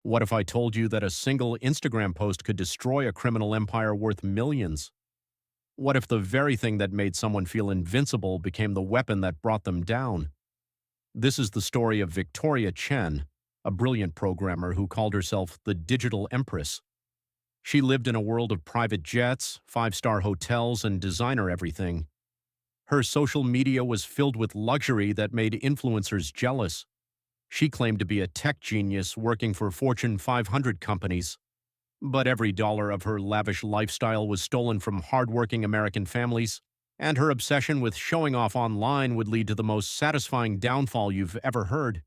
What if I told you that a single Instagram post could destroy a criminal empire worth millions? What if the very thing that made someone feel invincible became the weapon that brought them down? This is the story of Victoria Chen, a brilliant programmer who called herself the Digital Empress. She lived in a world of private jets, five-star hotels, and designer everything. Her social media was filled with luxury that made influencers jealous. She claimed to be a tech genius working for Fortune 500 companies. But every dollar of her lavish lifestyle was stolen from hardworking American families, and her obsession with showing off online would lead to the most satisfying downfall you've ever heard.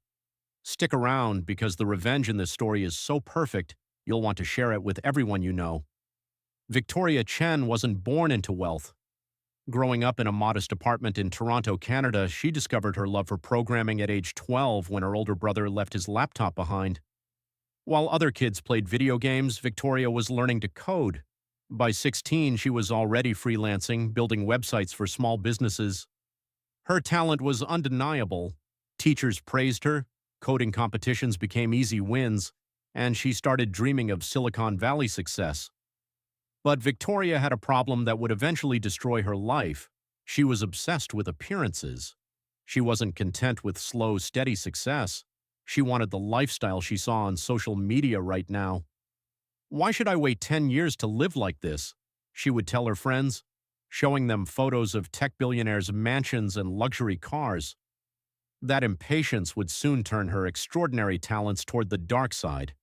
Stick around because the revenge in this story is so perfect, you'll want to share it with everyone you know. Victoria Chen wasn't born into wealth. Growing up in a modest apartment in Toronto, Canada, she discovered her love for programming at age 12 when her older brother left his laptop behind. While other kids played video games, Victoria was learning to code. By 16, she was already freelancing, building websites for small businesses. Her talent was undeniable. Teachers praised her, coding competitions became easy wins, and she started dreaming of Silicon Valley success. But Victoria had a problem that would eventually destroy her life. She was obsessed with appearances. She wasn't content with slow, steady success. She wanted the lifestyle she saw on social media right now. "Why should I wait 10 years to live like this?" she would tell her friends, showing them photos of tech billionaires' mansions and luxury cars. That impatience would soon turn her extraordinary talents toward the dark side.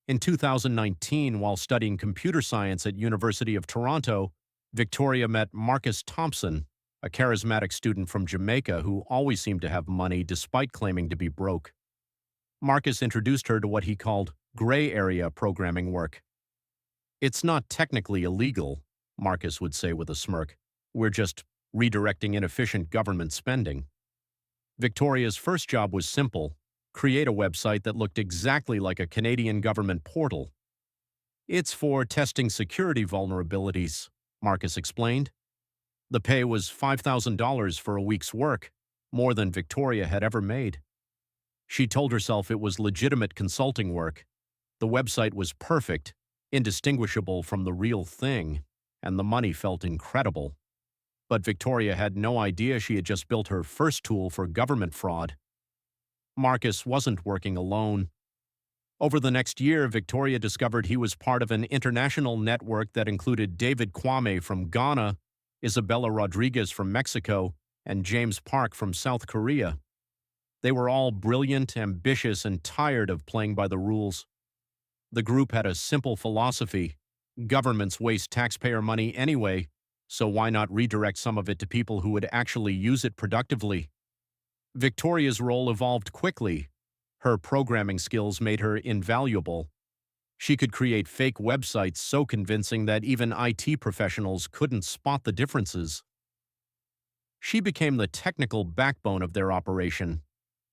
In 2019, while studying computer science at University of Toronto, Victoria met Marcus Thompson, a charismatic student from Jamaica who always seemed to have money despite claiming to be broke. Marcus introduced her to what he called gray area programming work. "It's not technically illegal," Marcus would say with a smirk. "We're just redirecting inefficient government spending." Victoria's first job was simple: create a website that looked exactly like a Canadian government portal. "It's for testing security vulnerabilities," Marcus explained. The pay was $5,000 for a week's work, more than Victoria had ever made. She told herself it was legitimate consulting work. The website was perfect, indistinguishable from the real thing, and the money felt incredible. But Victoria had no idea she had just built her first tool for government fraud. Marcus wasn't working alone. Over the next year, Victoria discovered he was part of an international network that included David Kwame from Ghana, Isabella Rodriguez from Mexico, and James Park from South Korea. They were all brilliant, ambitious, and tired of playing by the rules. The group had a simple philosophy: governments waste taxpayer money anyway, so why not redirect some of it to people who would actually use it productively? Victoria's role evolved quickly. Her programming skills made her invaluable. She could create fake websites so convincing that even IT professionals couldn't spot the differences. She became the technical backbone of their operation.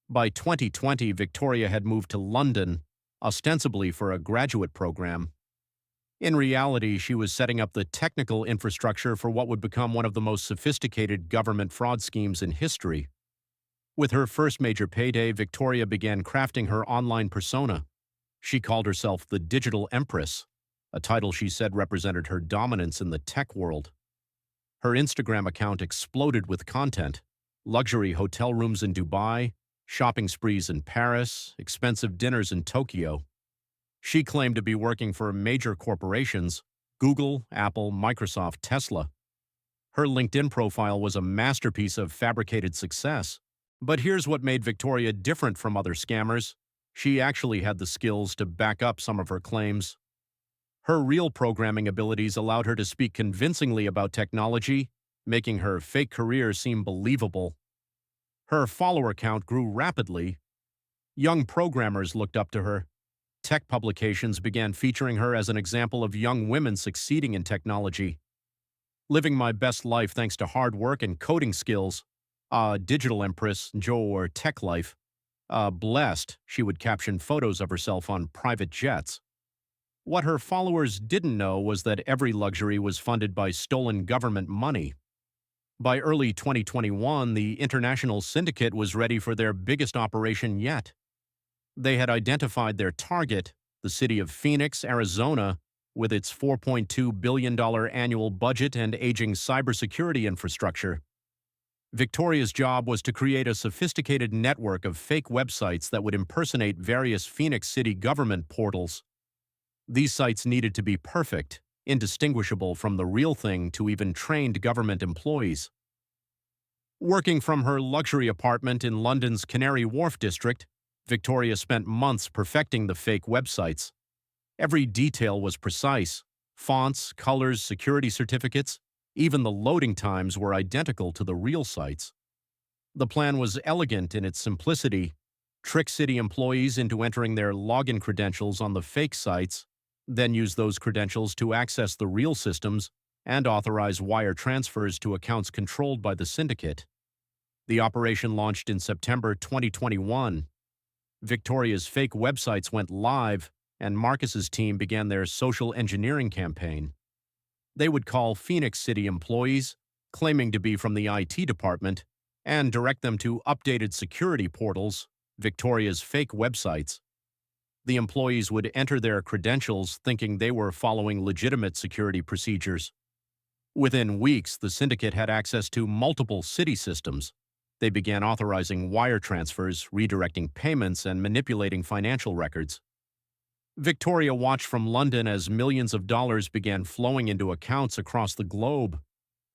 By 2020, Victoria had moved to London, ostensibly for a graduate program. In reality, she was setting up the technical infrastructure for what would become one of the most sophisticated government fraud schemes in history. With her first major payday, Victoria began crafting her online persona. She called herself the Digital Empress, a title she said represented her dominance in the tech world. Her Instagram account exploded with content: luxury hotel rooms in Dubai, shopping sprees in Paris, expensive dinners in Tokyo. She claimed to be working for major corporations: Google, Apple, Microsoft, Tesla. Her LinkedIn profile was a masterpiece of fabricated success. But here's what made Victoria different from other scammers: she actually had the skills to back up some of her claims. Her real programming abilities allowed her to speak convincingly about technology, making her fake career seem believable. Her follower count grew rapidly. Young programmers looked up to her. Tech publications began featuring her as an example of young women succeeding in technology. "Living my best life thanks to hard work and coding skills. Digital Empress, Joe, or Tech Life. Blessed," she would caption photos of herself on private jets. What her followers didn't know was that every luxury was funded by stolen government money. By early 2021, the international syndicate was ready for their biggest operation yet. They had identified their target, the city of Phoenix, Arizona, with its $4.2 billion annual budget and aging cybersecurity infrastructure. Victoria's job was to create a sophisticated network of fake websites that would impersonate various Phoenix city government portals. These sites needed to be perfect, indistinguishable from the real thing to even trained government employees. Working from her luxury apartment in London's Canary Wharf district, Victoria spent months perfecting the fake websites. Every detail was precise. Fonts, colors, security certificates, even the loading times were identical to the real sites. The plan was elegant in its simplicity: trick city employees into entering their login credentials on the fake sites, then use those credentials to access the real systems and authorize wire transfers to accounts controlled by the syndicate. The operation launched in September 2021. Victoria's fake websites went live, and Marcus's team began their social engineering campaign. They would call Phoenix City employees, claiming to be from the IT department, and direct them to updated security portals, Victoria's fake websites. The employees would enter their credentials thinking they were following legitimate security procedures. Within weeks, the syndicate had access to multiple city systems. They began authorizing wire transfers, redirecting payments, and manipulating financial records. Victoria watched from London as millions of dollars began flowing into accounts across the globe.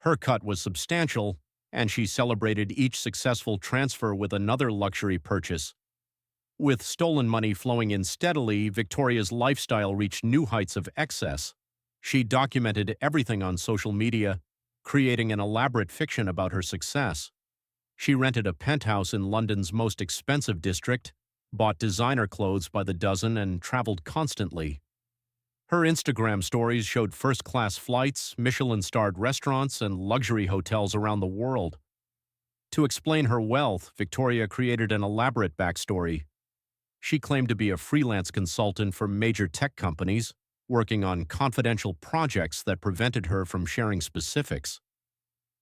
Her cut was substantial, and she celebrated each successful transfer with another luxury purchase. With stolen money flowing in steadily, Victoria's lifestyle reached new heights of excess. She documented everything on social media, creating an elaborate fiction about her success. She rented a penthouse in London's most expensive district, bought designer clothes by the dozen, and traveled constantly. Her Instagram stories showed first-class flights, Michelin-starred restaurants, and luxury hotels around the world. To explain her wealth, Victoria created an elaborate backstory. She claimed to be a freelance consultant for major tech companies, working on confidential projects that prevented her from sharing specifics.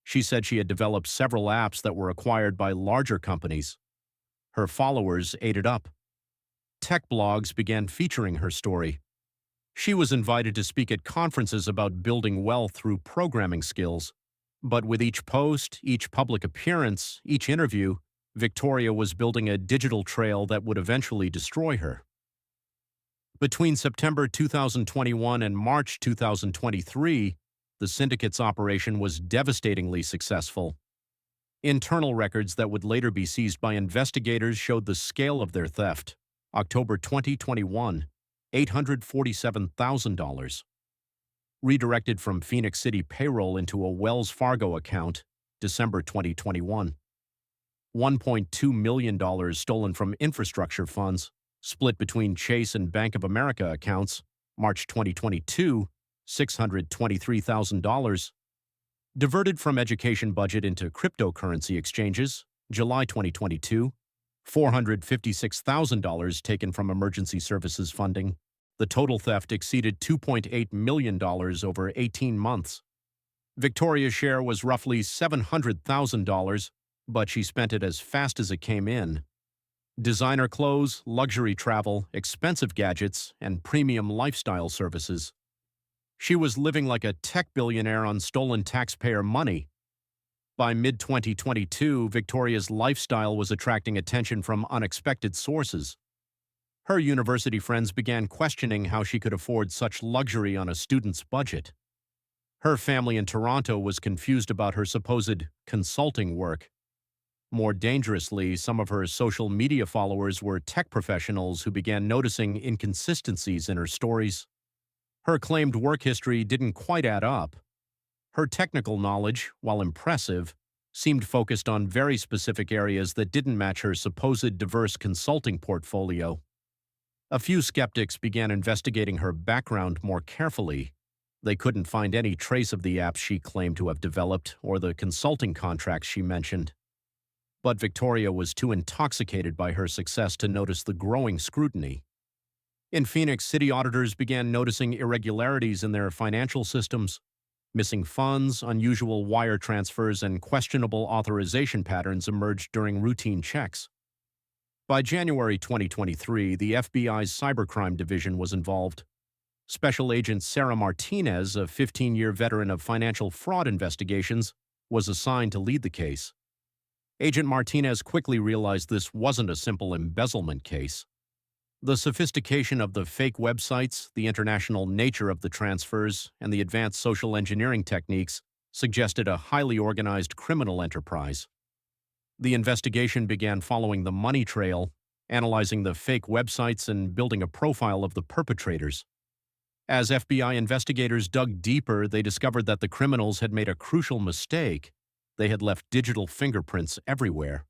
She said she had developed several apps that were acquired by larger companies. Her followers ate it up. Tech blogs began featuring her story. She was invited to speak at conferences about building wealth through programming skills. But with each post, each public appearance, each interview, Victoria was building a digital trail that would eventually destroy her. Between September 2021 and March 2023, the syndicate's operation was devastatingly successful. Internal records that would later be seized by investigators showed the scale of their theft. October 2021, $847,000. Redirected from Phoenix City payroll into a Wells Fargo account, December 2021. $1.2 million stolen from infrastructure funds, split between Chase and Bank of America accounts, March 2022, $623,000. Diverted from education budget into cryptocurrency exchanges, July 2022, $456,000 taken from emergency services funding. The total theft exceeded $2.8 million over 18 months. Victoria's share was roughly $700,000, but she spent it as fast as it came in. Designer clothes, luxury travel, expensive gadgets, and premium lifestyle services. She was living like a tech billionaire on stolen taxpayer money. By mid-2022, Victoria's lifestyle was attracting attention from unexpected sources. Her university friends began questioning how she could afford such luxury on a student's budget. Her family in Toronto was confused about her supposed consulting work. More dangerously, some of her social media followers were tech professionals who began noticing inconsistencies in her stories. Her claimed work history didn't quite add up. Her technical knowledge, while impressive, seemed focused on very specific areas that didn't match her supposed diverse consulting portfolio. A few skeptics began investigating her background more carefully. They couldn't find any trace of the apps she claimed to have developed or the consulting contracts she mentioned. But Victoria was too intoxicated by her success to notice the growing scrutiny. In Phoenix, city auditors began noticing irregularities in their financial systems. Missing funds, unusual wire transfers, and questionable authorization patterns emerged during routine checks. By January 2023, the FBI's cybercrime division was involved. Special Agent Sarah Martinez, a 15-year veteran of financial fraud investigations, was assigned to lead the case. Agent Martinez quickly realized this wasn't a simple embezzlement case. The sophistication of the fake websites, the international nature of the transfers, and the advanced social engineering techniques suggested a highly organized criminal enterprise. The investigation began following the money trail, analyzing the fake websites and building a profile of the perpetrators. As FBI investigators dug deeper, they discovered that the criminals had made a crucial mistake. They had left digital fingerprints everywhere.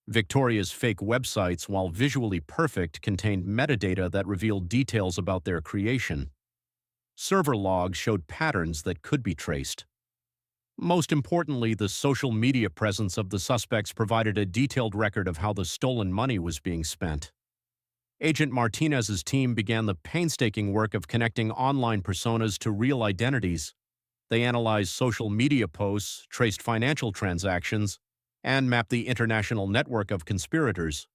Victoria's fake websites, while visually perfect, contained metadata that revealed details about their creation. Server logs showed patterns that could be traced. Most importantly, the social media presence of the suspects provided a detailed record of how the stolen money was being spent. Agent Martinez's team began the painstaking work of connecting online personas to real identities. They analyzed social media posts, traced financial transactions, and mapped the international network of conspirators.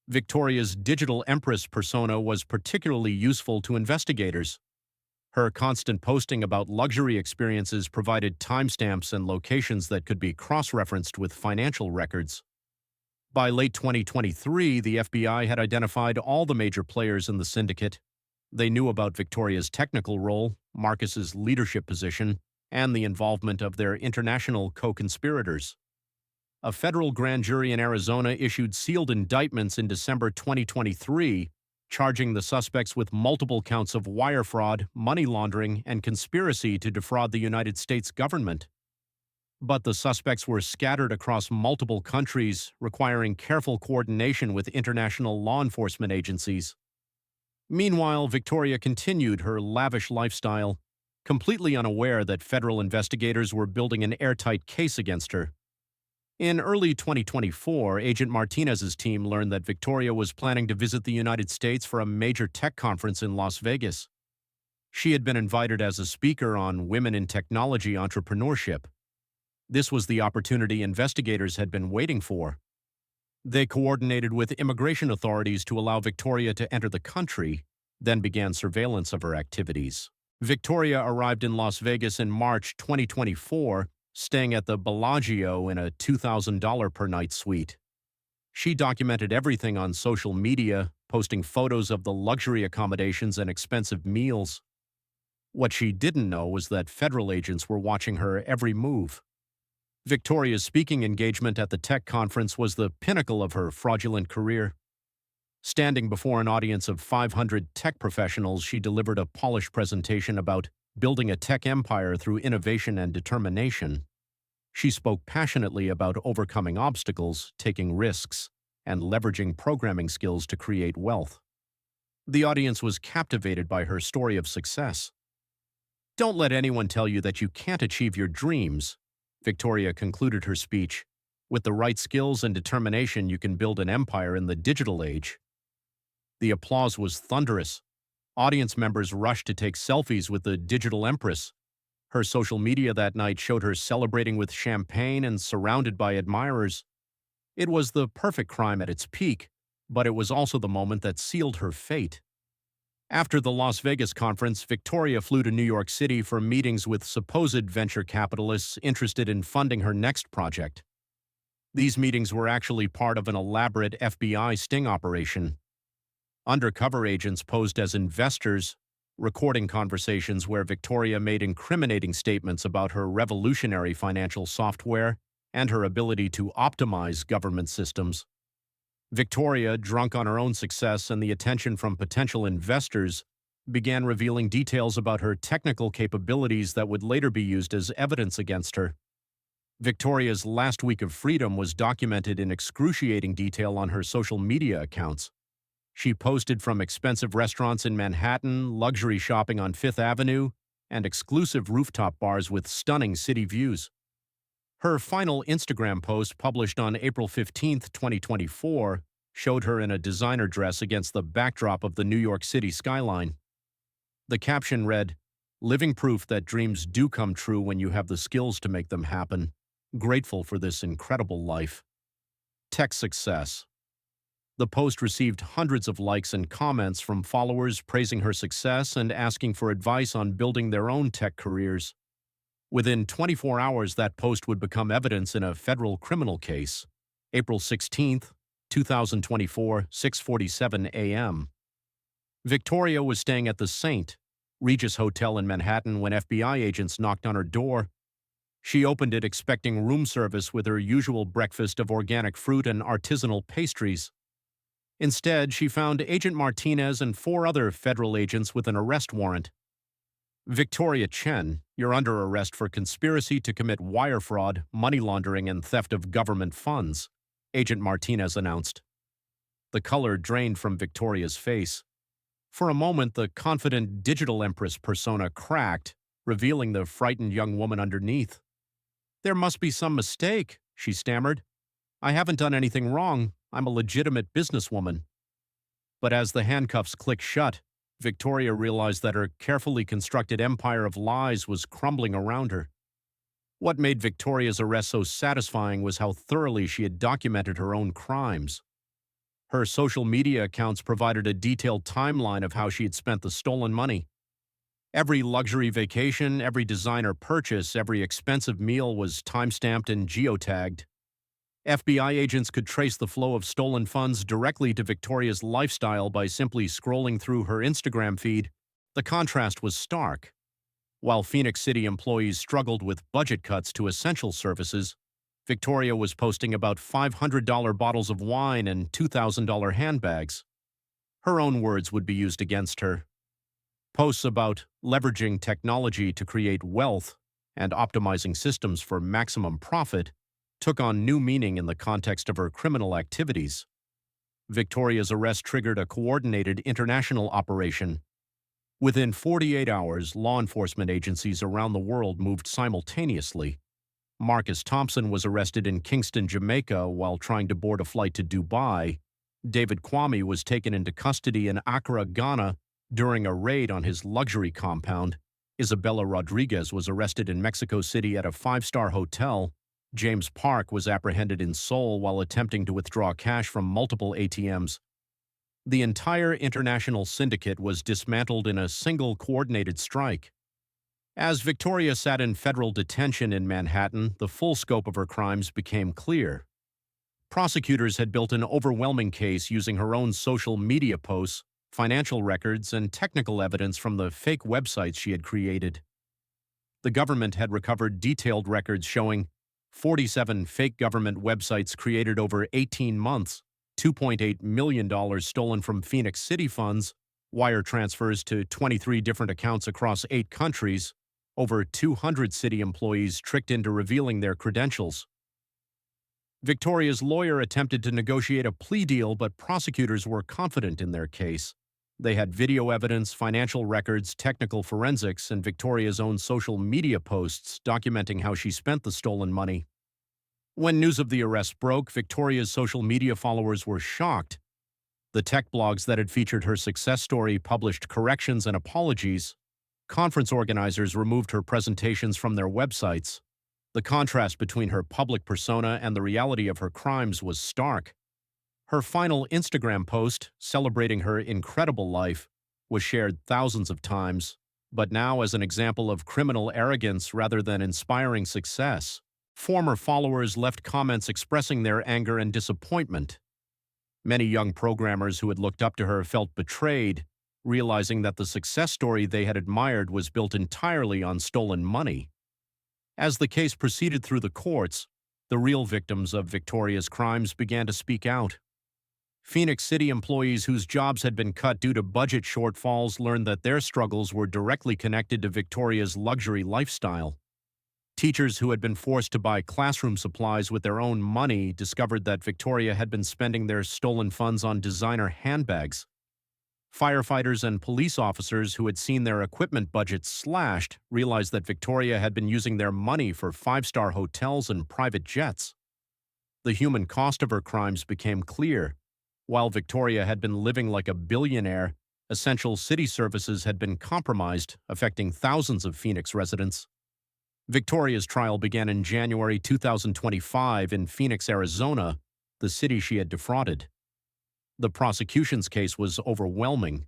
Victoria's digital Empress persona was particularly useful to investigators. Her constant posting about luxury experiences provided timestamps and locations that could be cross-referenced with financial records. By late 2023, the FBI had identified all the major players in the syndicate. They knew about Victoria's technical role, Marcus's leadership position, and the involvement of their international co-conspirators. A federal grand jury in Arizona issued sealed indictments in December 2023, charging the suspects with multiple counts of wire fraud, money laundering, and conspiracy to defraud the United States government. But the suspects were scattered across multiple countries, requiring careful coordination with international law enforcement agencies. Meanwhile, Victoria continued her lavish lifestyle, completely unaware that federal investigators were building an airtight case against her. In early 2024, Agent Martinez's team learned that Victoria was planning to visit the United States for a major tech conference in Las Vegas. She had been invited as a speaker on women in technology entrepreneurship. This was the opportunity investigators had been waiting for. They coordinated with immigration authorities to allow Victoria to enter the country, then began surveillance of her activities. Victoria arrived in Las Vegas in March 2024, staying at the Bellagio in a $2,000 per night suite. She documented everything on social media, posting photos of the luxury accommodations and expensive meals. What she didn't know was that federal agents were watching her every move. Victoria's speaking engagement at the tech conference was the pinnacle of her fraudulent career. Standing before an audience of 500 tech professionals, she delivered a polished presentation about building a tech empire through innovation and determination. She spoke passionately about overcoming obstacles, taking risks, and leveraging programming skills to create wealth. The audience was captivated by her story of success. "Don't let anyone tell you that you can't achieve your dreams," Victoria concluded her speech. "With the right skills and determination, you can build an empire in the digital age." The applause was thunderous. Audience members rushed to take selfies with the digital Empress. Her social media that night showed her celebrating with champagne and surrounded by admirers. It was the perfect crime at its peak, but it was also the moment that sealed her fate. After the Las Vegas conference, Victoria flew to New York City for meetings with supposed venture capitalists interested in funding her next project. These meetings were actually part of an elaborate FBI sting operation. Undercover agents posed as investors, recording conversations where Victoria made incriminating statements about her revolutionary financial software and her ability to optimize government systems. Victoria, drunk on her own success and the attention from potential investors, began revealing details about her technical capabilities that would later be used as evidence against her. Victoria's last week of freedom was documented in excruciating detail on her social media accounts. She posted from expensive restaurants in Manhattan, luxury shopping on Fifth Avenue, and exclusive rooftop bars with stunning city views. Her final Instagram post, published on April 15, 2024, showed her in a designer dress against the backdrop of the New York City skyline. The caption read, "Living proof that dreams do come true when you have the skills to make them happen. Grateful for this incredible life." Tech success. The post received hundreds of likes and comments from followers praising her success and asking for advice on building their own tech careers. Within 24 hours, that post would become evidence in a federal criminal case. April 16th, 2024, 6:47 a.m. Victoria was staying at the St. Regis Hotel in Manhattan when FBI agents knocked on her door. She opened it expecting room service with her usual breakfast of organic fruit and artisanal pastries. Instead, she found Agent Martinez and four other federal agents with an arrest warrant. Victoria Chen, you're under arrest for conspiracy to commit wire fraud, money laundering, and theft of government funds, Agent Martinez announced. The color drained from Victoria's face. For a moment, the confident digital Empress persona cracked, revealing the frightened young woman underneath. "There must be some mistake," she stammered. "I haven't done anything wrong. I'm a legitimate businesswoman." But as the handcuffs clicked shut, Victoria realized that her carefully constructed empire of lies was crumbling around her. What made Victoria's arrest so satisfying was how thoroughly she had documented her own crimes. Her social media accounts provided a detailed timeline of how she had spent the stolen money. Every luxury vacation, every designer purchase, every expensive meal was timestamped and geotagged. FBI agents could trace the flow of stolen funds directly to Victoria's lifestyle by simply scrolling through her Instagram feed. The contrast was stark. While Phoenix City employees struggled with budget cuts to essential services, Victoria was posting about $500 bottles of wine and $2,000 handbags. Her own words would be used against her. Posts about leveraging technology to create wealth and optimizing systems for maximum profit took on new meaning in the context of her criminal activities. Victoria's arrest triggered a coordinated international operation. Within 48 hours, law enforcement agencies around the world moved simultaneously. Marcus Thompson was arrested in Kingston, Jamaica, while trying to board a flight to Dubai. David Kwame was taken into custody in Accra, Ghana, during a raid on his luxury compound. Isabella Rodriguez was arrested in Mexico City at a five-star hotel. James Park was apprehended in Seoul while attempting to withdraw cash from multiple ATMs. The entire international syndicate was dismantled in a single coordinated strike. As Victoria sat in federal detention in Manhattan, the full scope of her crimes became clear. Prosecutors had built an overwhelming case using her own social media posts, financial records, and technical evidence from the fake websites she had created. The government had recovered detailed records showing 47 fake government websites created over 18 months, $2.8 million stolen from Phoenix City funds, wire transfers to 23 different accounts across 8 countries, over 200 city employees tricked into revealing their credentials. Victoria's lawyer attempted to negotiate a plea deal, but prosecutors were confident in their case. They had video evidence, financial records, technical forensics, and Victoria's own social media posts documenting how she spent the stolen money. When news of the arrest broke, Victoria's social media followers were shocked. The tech blogs that had featured her success story published corrections and apologies. Conference organizers removed her presentations from their websites. The contrast between her public persona and the reality of her crimes was stark. Her final Instagram post, celebrating her incredible life, was shared thousands of times, but now as an example of criminal arrogance rather than inspiring success. Former followers left comments expressing their anger and disappointment. Many young programmers who had looked up to her felt betrayed, realizing that the success story they had admired was built entirely on stolen money. As the case proceeded through the courts, the real victims of Victoria's crimes began to speak out. Phoenix City employees whose jobs had been cut due to budget shortfalls learned that their struggles were directly connected to Victoria's luxury lifestyle. Teachers who had been forced to buy classroom supplies with their own money discovered that Victoria had been spending their stolen funds on designer handbags. Firefighters and police officers who had seen their equipment budgets slashed realized that Victoria had been using their money for five-star hotels and private jets. The human cost of her crimes became clear. While Victoria had been living like a billionaire, essential city services had been compromised, affecting thousands of Phoenix residents. Victoria's trial began in January 2025 in Phoenix, Arizona, the city she had defrauded. The prosecution's case was overwhelming.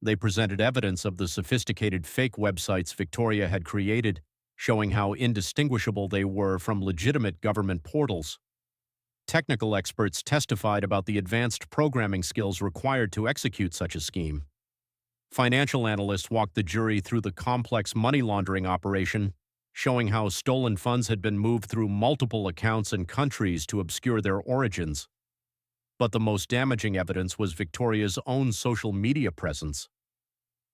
They presented evidence of the sophisticated fake websites Victoria had created, showing how indistinguishable they were from legitimate government portals. Technical experts testified about the advanced programming skills required to execute such a scheme. Financial analysts walked the jury through the complex money laundering operation, showing how stolen funds had been moved through multiple accounts and countries to obscure their origins. But the most damaging evidence was Victoria's own social media presence.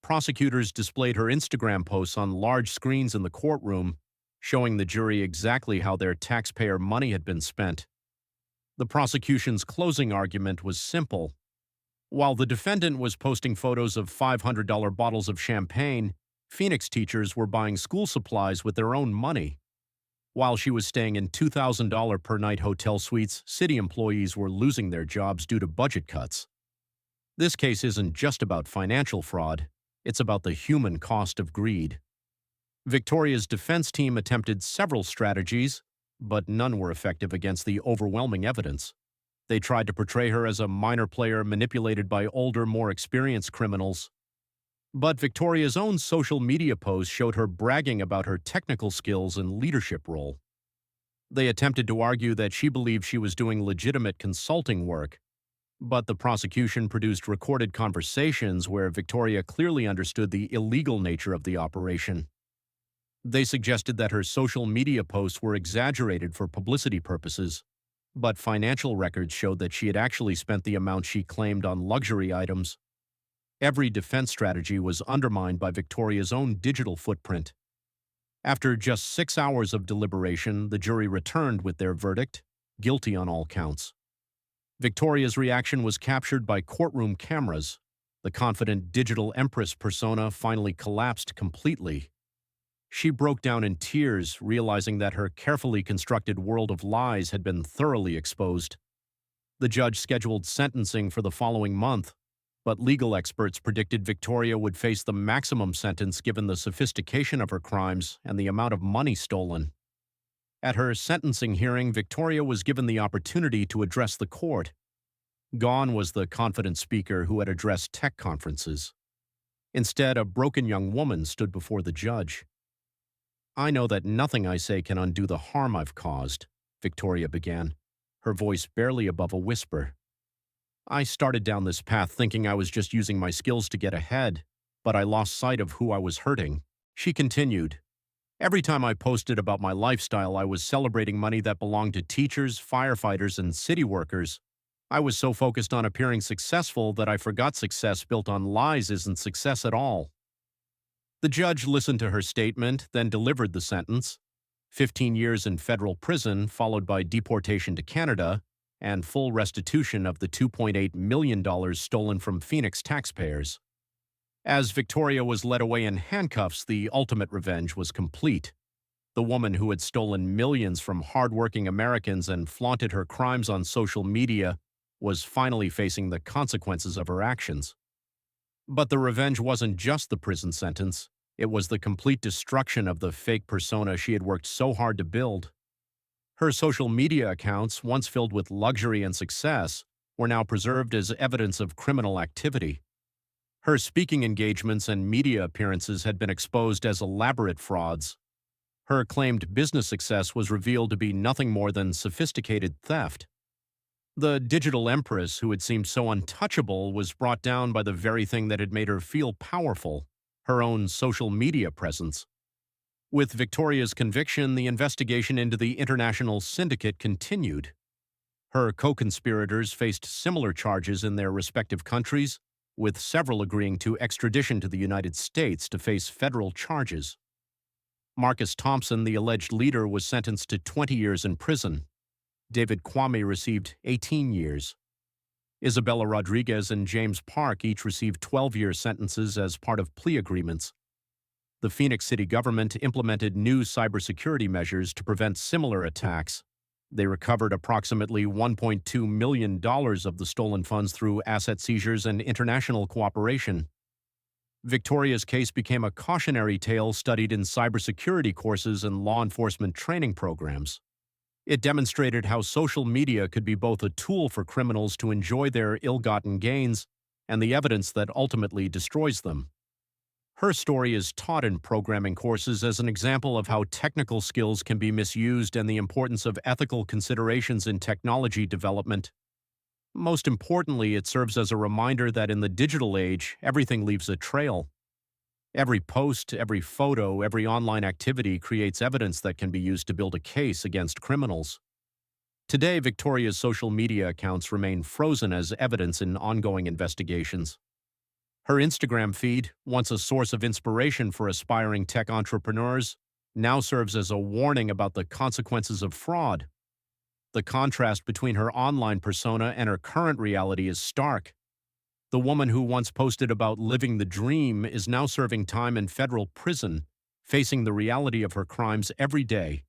Prosecutors displayed her Instagram posts on large screens in the courtroom, showing the jury exactly how their taxpayer money had been spent. The prosecution's closing argument was simple. While the defendant was posting photos of $500 bottles of champagne, Phoenix teachers were buying school supplies with their own money. While she was staying in $2,000 per night hotel suites, city employees were losing their jobs due to budget cuts. This case isn't just about financial fraud, it's about the human cost of greed. Victoria's defense team attempted several strategies, but none were effective against the overwhelming evidence. They tried to portray her as a minor player manipulated by older, more experienced criminals. But Victoria's own social media posts showed her bragging about her technical skills and leadership role. They attempted to argue that she believed she was doing legitimate consulting work, but the prosecution produced recorded conversations where Victoria clearly understood the illegal nature of the operation. They suggested that her social media posts were exaggerated for publicity purposes, but financial records showed that she had actually spent the amount she claimed on luxury items. Every defense strategy was undermined by Victoria's own digital footprint. After just 6 hours of deliberation, the jury returned with their verdict, guilty on all counts. Victoria's reaction was captured by courtroom cameras. The confident digital Empress persona finally collapsed completely. She broke down in tears, realizing that her carefully constructed world of lies had been thoroughly exposed. The judge scheduled sentencing for the following month, but legal experts predicted Victoria would face the maximum sentence given the sophistication of her crimes and the amount of money stolen. At her sentencing hearing, Victoria was given the opportunity to address the court. Gone was the confident speaker who had addressed tech conferences. Instead, a broken young woman stood before the judge. "I know that nothing I say can undo the harm I've caused," Victoria began, her voice barely above a whisper. "I started down this path thinking I was just using my skills to get ahead, but I lost sight of who I was hurting." She continued, "Every time I posted about my lifestyle, I was celebrating money that belonged to teachers, firefighters, and city workers. I was so focused on appearing successful that I forgot success built on lies isn't success at all." The judge listened to her statement, then delivered the sentence: 15 years in federal prison, followed by deportation to Canada, and full restitution of the $2.8 million stolen from Phoenix taxpayers. As Victoria was led away in handcuffs, the ultimate revenge was complete. The woman who had stolen millions from hardworking Americans and flaunted her crimes on social media was finally facing the consequences of her actions. But the revenge wasn't just the prison sentence. It was the complete destruction of the fake persona she had worked so hard to build. Her social media accounts, once filled with luxury and success, were now preserved as evidence of criminal activity. Her speaking engagements and media appearances had been exposed as elaborate frauds. Her claimed business success was revealed to be nothing more than sophisticated theft. The digital Empress, who had seemed so untouchable, was brought down by the very thing that had made her feel powerful: her own social media presence. With Victoria's conviction, the investigation into the international syndicate continued. Her co-conspirators faced similar charges in their respective countries, with several agreeing to extradition to the United States to face federal charges. Marcus Thompson, the alleged leader, was sentenced to 20 years in prison. David Kwame received 18 years. Isabella Rodriguez and James Park each received 12-year sentences as part of plea agreements. The Phoenix city government implemented new cybersecurity measures to prevent similar attacks. They recovered approximately $1.2 million of the stolen funds through asset seizures and international cooperation. Victoria's case became a cautionary tale studied in cybersecurity courses and law enforcement training programs. It demonstrated how social media could be both a tool for criminals to enjoy their ill-gotten gains and the evidence that ultimately destroys them. Her story is taught in programming courses as an example of how technical skills can be misused and the importance of ethical considerations in technology development. Most importantly, it serves as a reminder that in the digital age, everything leaves a trail. Every post, every photo, every online activity creates evidence that can be used to build a case against criminals. Today, Victoria's social media accounts remain frozen as evidence in ongoing investigations. Her Instagram feed, once a source of inspiration for aspiring tech entrepreneurs, now serves as a warning about the consequences of fraud. The contrast between her online persona and her current reality is stark. The woman who once posted about living the dream is now serving time in federal prison, facing the reality of her crimes every day.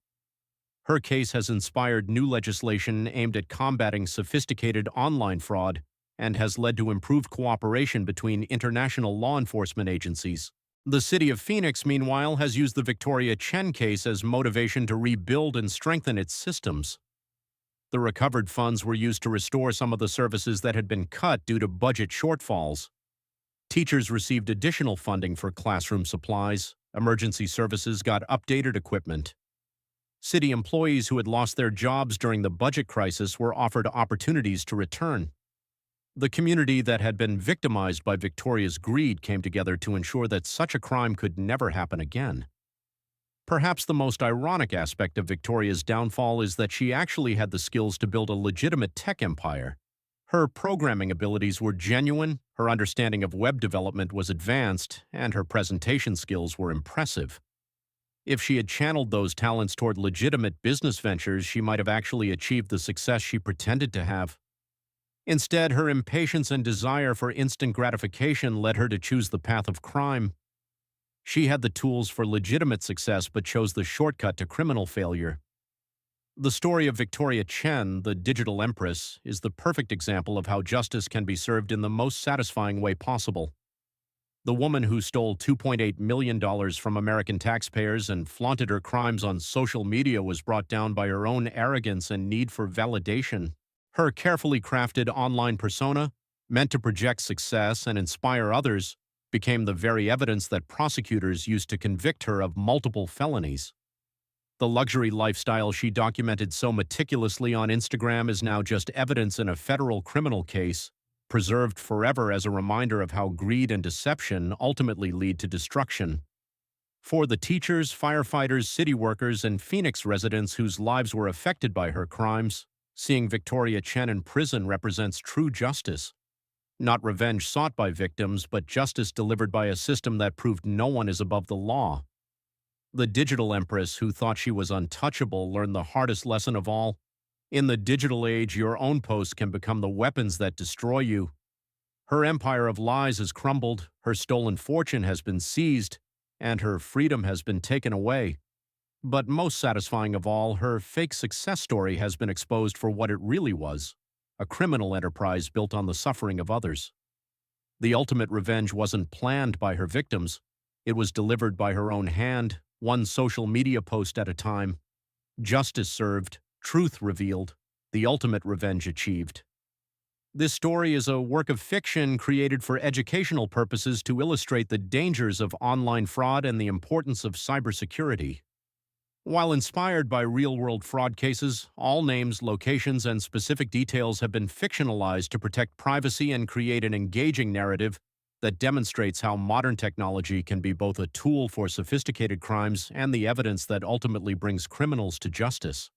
Her case has inspired new legislation aimed at combating sophisticated online fraud and has led to improved cooperation between international law enforcement agencies. The city of Phoenix, meanwhile, has used the Victoria Chen case as motivation to rebuild and strengthen its systems. The recovered funds were used to restore some of the services that had been cut due to budget shortfalls. Teachers received additional funding for classroom supplies, emergency services got updated equipment. City employees who had lost their jobs during the budget crisis were offered opportunities to return. The community that had been victimized by Victoria's greed came together to ensure that such a crime could never happen again. Perhaps the most ironic aspect of Victoria's downfall is that she actually had the skills to build a legitimate tech empire. Her programming abilities were genuine, her understanding of web development was advanced, and her presentation skills were impressive. If she had channeled those talents toward legitimate business ventures, she might have actually achieved the success she pretended to have. Instead, her impatience and desire for instant gratification led her to choose the path of crime. She had the tools for legitimate success but chose the shortcut to criminal failure. The story of Victoria Chen, the digital Empress, is the perfect example of how justice can be served in the most satisfying way possible. The woman who stole $2.8 million from American taxpayers and flaunted her crimes on social media was brought down by her own arrogance and need for validation. Her carefully crafted online persona, meant to project success and inspire others, became the very evidence that prosecutors used to convict her of multiple felonies. The luxury lifestyle she documented so meticulously on Instagram is now just evidence in a federal criminal case, preserved forever as a reminder of how greed and deception ultimately lead to destruction. For the teachers, firefighters, city workers, and Phoenix residents whose lives were affected by her crimes, seeing Victoria Chen in prison represents true justice. Not revenge sought by victims, but justice delivered by a system that proved no one is above the law. The digital Empress who thought she was untouchable learned the hardest lesson of all. In the digital age, your own posts can become the weapons that destroy you. Her empire of lies has crumbled, her stolen fortune has been seized, and her freedom has been taken away. But most satisfying of all, her fake success story has been exposed for what it really was: a criminal enterprise built on the suffering of others. The ultimate revenge wasn't planned by her victims. It was delivered by her own hand, one social media post at a time. Justice served, truth revealed, the ultimate revenge achieved. This story is a work of fiction created for educational purposes to illustrate the dangers of online fraud and the importance of cybersecurity. While inspired by real-world fraud cases, all names, locations, and specific details have been fictionalized to protect privacy and create an engaging narrative that demonstrates how modern technology can be both a tool for sophisticated crimes and the evidence that ultimately brings criminals to justice.